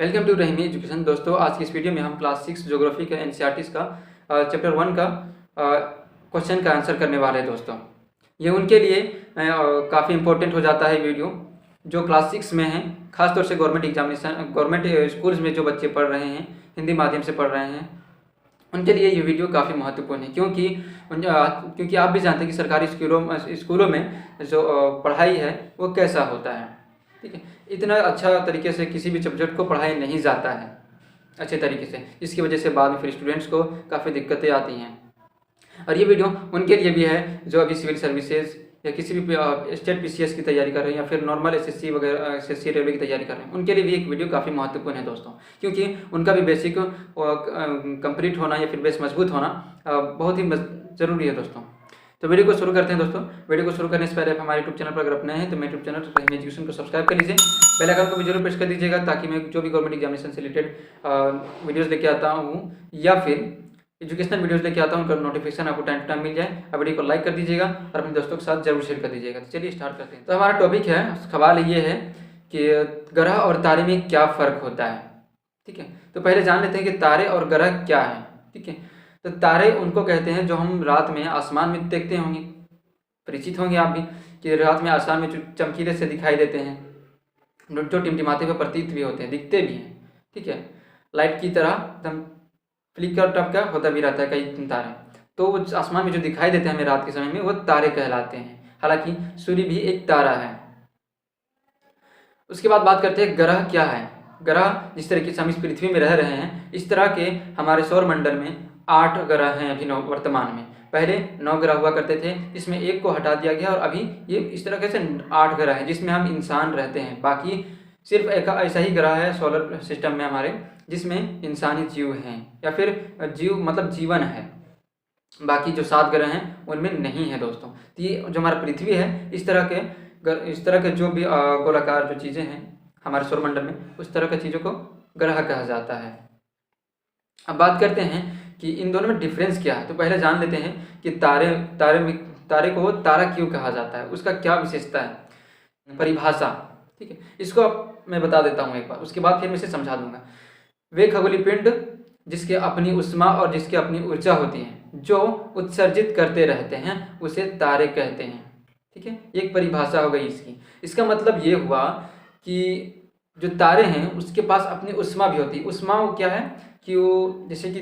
Welcome to Rahimi education. दोस्तों, आज की इस वीडियो में हम क्लास 6 ज्योग्राफी का एनसीईआरटी का चैप्टर 1 का क्वेश्चन का आंसर करने वाले हैं। दोस्तों, ये उनके लिए काफ़ी इंपॉर्टेंट हो जाता है वीडियो जो क्लास 6 में हैं, खासतौर से गवर्नमेंट एग्जामिनेशन गवर्नमेंट स्कूल्स में जो बच्चे पढ़ रहे हैं, हिंदी माध्यम से पढ़ रहे हैं, उनके लिए ये वीडियो काफ़ी महत्वपूर्ण है। क्योंकि आप भी जानते हैं कि सरकारी स्कूलों में जो पढ़ाई है वो कैसा होता है। ठीक है, इतना अच्छा तरीके से किसी भी सब्जेक्ट को पढ़ाया नहीं जाता है अच्छे तरीके से, इसकी वजह से बाद में फिर स्टूडेंट्स को काफ़ी दिक्कतें आती हैं। और ये वीडियो उनके लिए भी है जो अभी सिविल सर्विसेज या किसी भी स्टेट पीसीएस की तैयारी कर रहे हैं या फिर नॉर्मल एसएससी वगैरह एसएससी रेलवे की तैयारी कर रहे हैं, उनके लिए भी एक वीडियो काफ़ी महत्वपूर्ण है दोस्तों। क्योंकि उनका भी बेसिक कंप्लीट होना या फिर बेस मजबूत होना बहुत ही ज़रूरी है दोस्तों। तो वीडियो को शुरू करते हैं दोस्तों। वीडियो को शुरू करने से पहले आप हमारे यूट्यूब चैनल पर अगर अपने हैं तो मेरे यूट्यूब चैनल रहीमी एजुकेशन को सब्सक्राइब कर लीजिए, बेल आइकन को भी जरूर प्रेस कर दीजिएगा ताकि मैं जो भी गवर्नमेंट एग्जामिनेशन से रिलेटेड वीडियोस लेके आता हूँ या फिर एजुकेशनल वीडियोस लेके आता हूँ, उनका नोटिफिकेशन आपको टाइम टू टाइम मिल जाए। अब वीडियो को लाइक कर दीजिएगा और अपने दोस्तों के साथ जरूर शेयर कर दीजिएगा। तो चलिए स्टार्ट करते हैं। तो हमारा टॉपिक है, सवाल ये है कि ग्रह और तारे में क्या फ़र्क होता है। ठीक है, तो पहले जान लेते हैं कि तारे और ग्रह क्या है। ठीक है, तो तारे उनको कहते हैं जो हम रात में आसमान में देखते होंगे, परिचित होंगे आप भी, कि रात में आसमान में जो चमकीले से दिखाई देते हैं, जो टिमटिमाते हुए प्रतीत भी होते हैं, दिखते भी हैं। ठीक है, लाइट की तरह एकदम फ्लिकर टप का होता भी रहता है कई तारे, तो वो आसमान में जो दिखाई देते हैं हमें रात के समय में वो तारे कहलाते हैं। हालांकि सूर्य भी एक तारा है। उसके बाद बात करते हैं ग्रह क्या है। ग्रह जिस तरीके से हम इस पृथ्वी में रह रहे हैं, इस तरह के हमारे सौर मंडल में 8 ग्रह हैं अभी वर्तमान में। पहले 9 ग्रह हुआ करते थे, इसमें एक को हटा दिया गया और अभी ये इस तरह से 8 ग्रह हैं जिसमें हम इंसान रहते हैं। बाकी सिर्फ एक ऐसा ही ग्रह है सोलर सिस्टम में हमारे जिसमें इंसानी जीव हैं या फिर जीव मतलब जीवन है। बाकी जो 7 ग्रह हैं उनमें नहीं है दोस्तों। तो ये जो हमारा पृथ्वी है, इस तरह के जो भी गोलाकार जो चीज़ें हैं हमारे सौरमंडल में, उस तरह की चीज़ों को ग्रह कहा जाता है। अब बात करते हैं कि इन दोनों में डिफरेंस क्या है। तो पहले जान लेते हैं कि तारे को तारा क्यों कहा जाता है, उसका क्या विशेषता है, परिभाषा। ठीक है, इसको अब मैं बता देता हूँ एक बार, उसके बाद फिर मैं इसे समझा दूंगा। वे खगोलीय पिंड जिसके अपनी उष्मा और जिसकी अपनी ऊर्जा होती है, जो उत्सर्जित करते रहते हैं, उसे तारे कहते हैं। ठीक है, एक परिभाषा हो गई इसकी। इसका मतलब ये हुआ कि जो तारे हैं उसके पास अपनी उष्मा भी होती है। उष्मा वो क्या है कि वो जैसे कि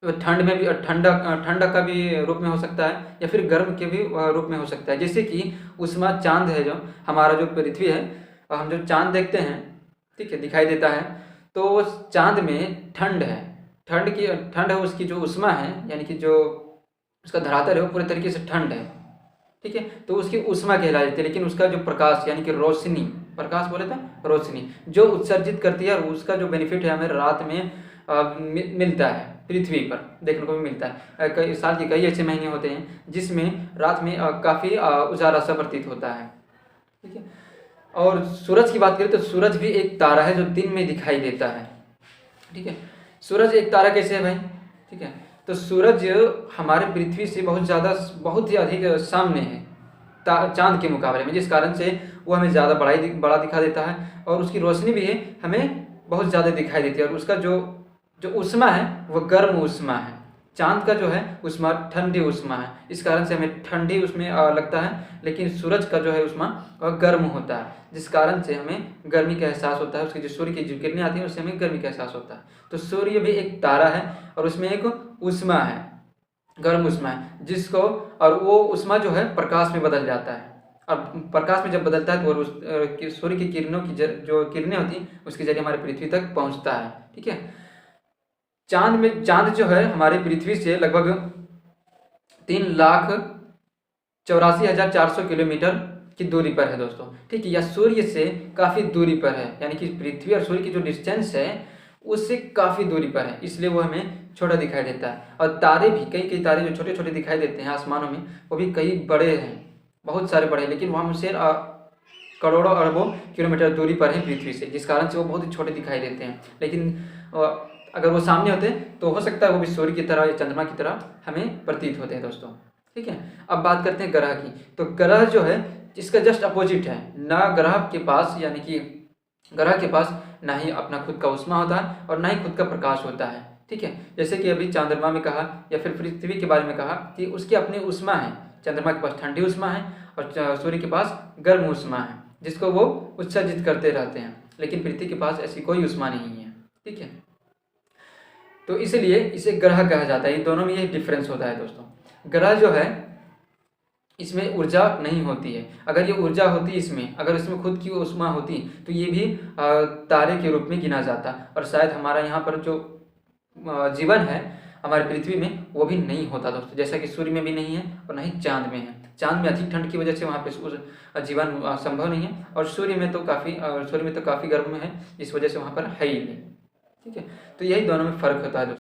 ठंड में भी ठंडा का भी रूप में हो सकता है या फिर गर्म के भी रूप में हो सकता है। जैसे कि उष्मा चांद है, जो हमारा जो पृथ्वी है, हम जो चांद देखते हैं, ठीक है, दिखाई देता है, तो उस चांद में ठंड है, ठंड है, उसकी जो उष्मा है यानी कि जो उसका धरातल है वो पूरे तरीके से ठंड है। ठीक है, तो उसकी उष्मा कहलाई जाती है। लेकिन उसका जो प्रकाश यानी कि रोशनी, प्रकाश बोले तो रोशनी जो उत्सर्जित करती है, और उसका जो बेनिफिट है हमें रात में मिलता है, पृथ्वी पर देखने को भी मिलता है। कई साल के कई ऐसे महीने होते हैं जिसमें रात में काफ़ी उजाला सा प्रतीत होता है। ठीक है, और सूरज की बात करें तो सूरज भी एक तारा है जो दिन में दिखाई देता है। ठीक है, सूरज एक तारा कैसे है भाई? ठीक है, तो सूरज हमारे पृथ्वी से बहुत ही अधिक सामने है चांद के मुकाबले में, जिस कारण से वो हमें ज़्यादा बड़ा दिखा देता है और उसकी रोशनी भी है हमें बहुत ज़्यादा दिखाई देती है। और उसका जो उष्मा है वो गर्म उष्मा है। चांद का जो है उष्मा ठंडी उष्मा है, इस कारण से हमें ठंडी उसमें लगता है। लेकिन सूरज का जो है उष्मा वह गर्म होता है, जिस कारण से हमें गर्मी का एहसास होता है। उसकी जो सूर्य की जो किरणें आती हैं उससे हमें गर्मी का एहसास होता है। तो सूर्य भी एक तारा है और उसमें एक उष्मा है, गर्म उष्मा है, जिसको और वो उष्मा जो है प्रकाश में बदल जाता है। और प्रकाश में जब बदलता है तो वो सूर्य की किरणों की जो किरणें होती हैं उसके जरिए हमारे पृथ्वी तक पहुँचता है। ठीक है, चांद जो है हमारी पृथ्वी से लगभग 3,84,400 किलोमीटर की दूरी पर है दोस्तों। ठीक है, या सूर्य से काफ़ी दूरी पर है, यानी कि पृथ्वी और सूर्य की जो डिस्टेंस है उससे काफ़ी दूरी पर है, इसलिए वो हमें छोटा दिखाई देता है। और तारे भी कई तारे जो छोटे छोटे दिखाई देते हैं आसमानों में, वो भी कई बड़े हैं, बहुत सारे बड़े, लेकिन वो हमसे करोड़ों अरबों किलोमीटर दूरी पर है पृथ्वी से, जिस कारण से वो बहुत ही छोटे दिखाई देते हैं। लेकिन अगर वो सामने होते तो हो सकता है वो भी सूर्य की तरह या चंद्रमा की तरह हमें प्रतीत होते हैं दोस्तों। ठीक है, अब बात करते हैं ग्रह की। तो ग्रह जो है इसका जस्ट अपोजिट है ना, ग्रह के पास यानी कि ग्रह के पास ना ही अपना खुद का ऊष्मा होता है और ना ही खुद का प्रकाश होता है। ठीक है, जैसे कि अभी चंद्रमा में कहा या फिर पृथ्वी के बारे में कहा कि उसकी अपनी ऊष्मा है। चंद्रमा के पास ठंडी ऊष्मा है और सूर्य के पास गर्म ऊष्मा है, जिसको वो उत्सर्जित करते रहते हैं, लेकिन पृथ्वी के पास ऐसी कोई ऊष्मा नहीं है। ठीक है, तो इसलिए इसे ग्रह कहा जाता है। इन दोनों में ये डिफरेंस होता है दोस्तों। ग्रह जो है इसमें ऊर्जा नहीं होती है। अगर ये ऊर्जा होती इसमें, अगर इसमें खुद की ऊष्मा होती तो ये भी तारे के रूप में गिना जाता और शायद हमारा यहाँ पर जो जीवन है हमारी पृथ्वी में वो भी नहीं होता दोस्तों, जैसा कि सूर्य में भी नहीं है और ना ही चांद में है। चांद में अधिक ठंड की वजह से वहाँ पे जीवन संभव नहीं है और सूर्य में तो काफ़ी गर्म है, इस वजह से वहाँ पर है ही नहीं। ठीक है, तो यही दोनों में फ़र्क होता है दोस्तों।